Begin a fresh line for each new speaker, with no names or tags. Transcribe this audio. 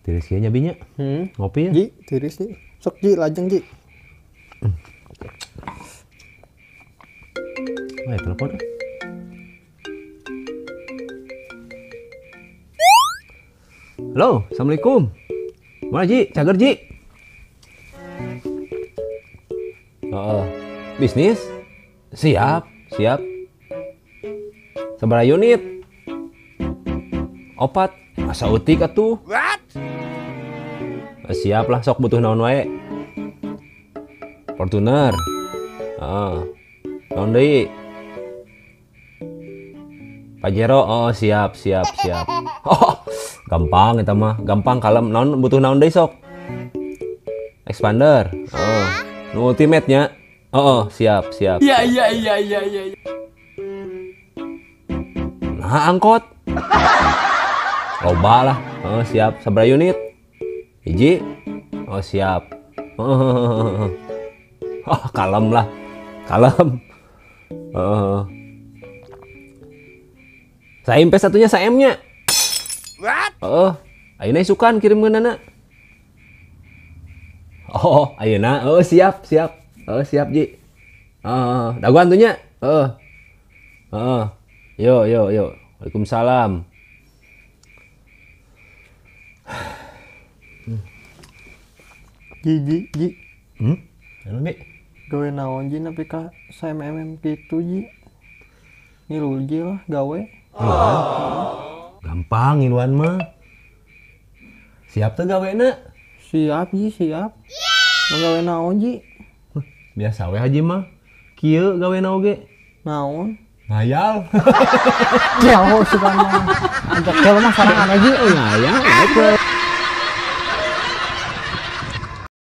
Tiris ya nyabinya. Ngopi ya.
Ji, tiris Ji. Sok Ji, lajeng Ji.
Ayo telepon. Halo, assalamualaikum. Mana Ji? Cager Ji. Bisnis? Siap, siap. Sabaraha unit? Opat. Masa utik atuh. What? Siap lah, sok butuh naon wae. Fortuner. Naon deui? Pajero. Oh, siap, siap, siap. Oh, gampang eta mah, gampang kalem. Naon butuh naon deui sok? Expander. Oh, nu ultimate nya. Oh, siap, siap.
Iya.
Nah, angkot. Loba lah. Oh, siap. Sabaraha unit? Hiji. Oh, siap. Oh, kalem lah. Kalem. Saim pe satunya saemnya. What? Ayeuna isukan kirimkeunana. Oh, ayeuna. Oh, siap, siap. Oh, siap, Ji. Daguan tuh nya. Yo. Waalaikumsalam.
Ji.
Anu Bi?
Gawe naon Ji nepi ka SMM gitu Ji. Ngilu Ji lah gawe.
Gampang ngiluan mah. Siap tuh gawena.
Siap Ji, siap. Mau gawe naon Ji?
Biasa we haji mah. Kieu gawena oge.
Naon?
Ngayal.
Ya, suka mah. Untuk kalau mah sarangan aja.
Ngayal.